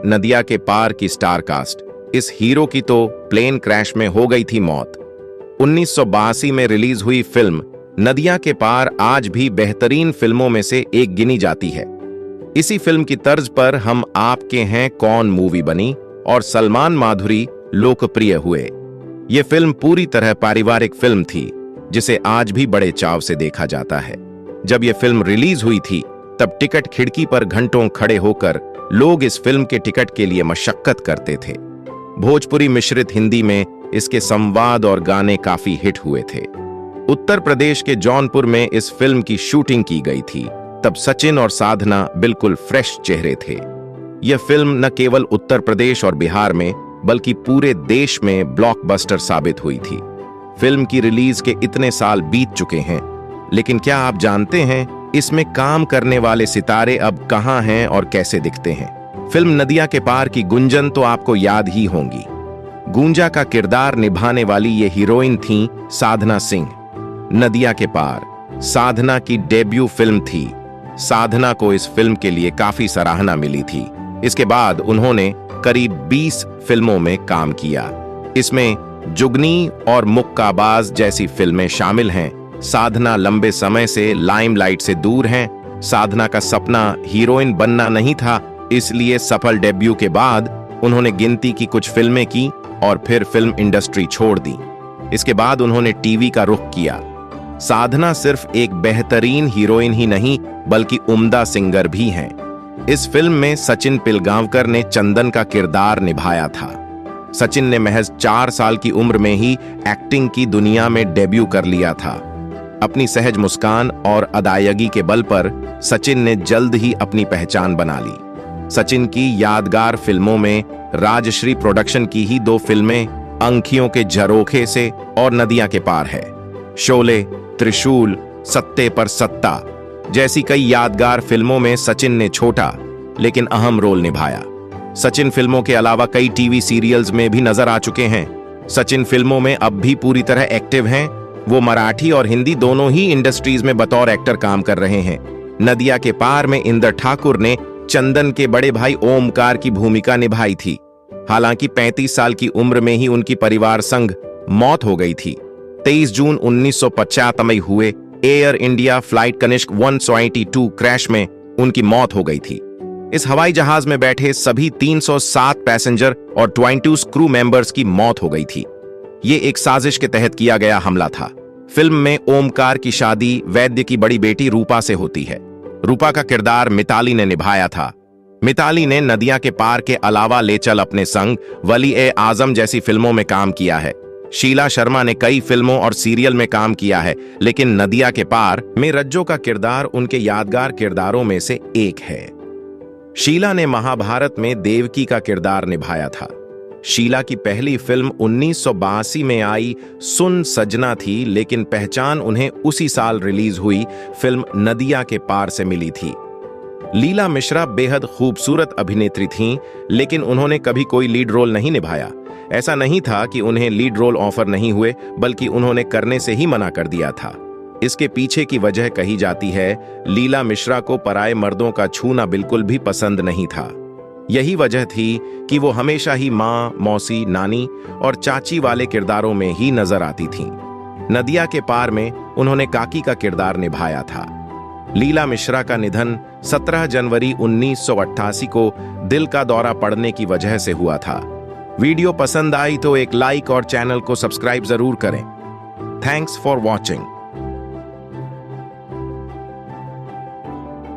नदिया के पार की star cast. इस हीरो की तो प्लेन क्रैश में हो गई थी मौत। 1982 में रिलीज हुई फिल्म नदिया के पार आज भी बेहतरीन फिल्मों में से एक गिनी जाती है। इसी फिल्म की तर्ज पर हम आपके हैं कौन मूवी बनी और सलमान माधुरी लोकप्रिय हुए। ये फिल्म पूरी तरह पारिवारिक फिल्म थी जिसे आज भी बड़े चाव से देखा जाता है। जब यह फिल्म रिलीज हुई थी तब टिकट खिड़की पर घंटों खड़े होकर लोग इस फिल्म के टिकट के लिए मशक्कत करते थे। भोजपुरी मिश्रित हिंदी में इसके संवाद और गाने काफी हिट हुए थे। उत्तर प्रदेश के जौनपुर में इस फिल्म की शूटिंग की गई थी। तब सचिन और साधना बिल्कुल फ्रेश चेहरे थे। यह फिल्म न केवल उत्तर प्रदेश और बिहार में बल्कि पूरे देश में ब्लॉकबस्टर साबित हुई थी। फिल्म की रिलीज के इतने साल बीत चुके हैं, लेकिन क्या आप जानते हैं इसमें काम करने वाले सितारे अब कहां हैं और कैसे दिखते हैं? फिल्म नदिया के पार की गुंजन तो आपको याद ही होंगी। गूंजा का किरदार निभाने वाली ये हीरोइन थी साधना सिंह। नदिया के पार साधना की डेब्यू फिल्म थी। साधना को इस फिल्म के लिए काफी सराहना मिली थी। इसके बाद उन्होंने करीब 20 फिल्मों में काम किया। इसमें जुगनी और मुक्काबाज जैसी फिल्में शामिल हैं। साधना लंबे समय से लाइमलाइट से दूर हैं। साधना का सपना हीरोइन बनना नहीं था, इसलिए सफल डेब्यू के बाद उन्होंने गिनती की कुछ फिल्में की और फिर फिल्म इंडस्ट्री छोड़ दी। इसके बाद उन्होंने टीवी का रुख किया। साधना सिर्फ एक बेहतरीन हीरोइन ही नहीं बल्कि उम्दा सिंगर भी हैं। इस फिल्म में सचिन पिलगांवकर ने चंदन का किरदार निभाया था। सचिन ने महज 4 साल की उम्र में ही एक्टिंग की दुनिया में डेब्यू कर लिया था। अपनी सहज मुस्कान और अदायगी के बल पर सचिन ने जल्द ही अपनी पहचान बना ली। सचिन की यादगार फिल्मों में राजश्री प्रोडक्शन की ही 2 फिल्में अंखियों के झरोखे से और नदिया के पार है। शोले, त्रिशूल, सत्ते पर सत्ता जैसी कई यादगार फिल्मों में सचिन ने छोटा लेकिन अहम रोल निभाया। सचिन फिल्मों के अलावा कई टीवी सीरियल्स में भी नजर आ चुके हैं। सचिन फिल्मों में अब भी पूरी तरह एक्टिव हैं। वो मराठी और हिंदी दोनों ही इंडस्ट्रीज में बतौर एक्टर काम कर रहे हैं। नदिया के पार में इंदर ठाकुर ने चंदन के बड़े भाई ओमकार की भूमिका निभाई थी। हालांकि 35 साल की उम्र में ही उनकी परिवार संग मौत हो गई थी। 23 जून 1995 में हुए air India flight Kanishka 122 crash में उनकी मौत हो गई थी। इस हवाई जहाज में बैठे सभी 307 पैसेंजर और 22 क्रू मेंबर्स की मौत हो गई थी। ये एक साजिश के तहत किया गया हमला था। फिल्म में ओमकार की शादी वैद्य की बड़ी बेटी रूपा से होती है। रूपा का किरदार मिताली ने निभाया था। मिताली ने नदिया के पार के अलावा ले चल अपने संग, वली-ए-आजम जैसी फिल्मों में काम किया है। शीला शर्मा ने कई फिल्मों और सीरियल में काम किया है, लेकिन नदिया के पार में रज्जो का किरदार उनके यादगार किरदारों में से एक है। शीला ने महाभारत में देवकी का किरदार निभाया था। शीला की पहली फिल्म 1982 में आई सुन सजना थी, लेकिन पहचान उन्हें उसी साल रिलीज हुई फिल्म नदिया के पार से मिली थी। लीला मिश्रा बेहद खूबसूरत अभिनेत्री थीं, लेकिन उन्होंने कभी कोई लीड रोल नहीं निभाया। ऐसा नहीं था कि उन्हें लीड रोल ऑफर नहीं हुए, बल्कि उन्होंने करने से ही मना कर दिया था। इसके पीछे की वजह कही जाती है लीला मिश्रा को पराये मर्दों का छूना बिल्कुल भी पसंद नहीं था। यही वजह थी कि वो हमेशा ही माँ, मौसी, नानी और चाची वाले किरदारों में ही नजर आती थीं। नदिया के पार में उन्होंने काकी का किरदार निभाया था। लीला मिश्रा का निधन 17 जनवरी 1988 को दिल का दौरा पड़ने की वजह से हुआ था। वीडियो पसंद आई तो एक लाइक और चैनल को सब्सक्राइब जरूर करें। Thanks for watching.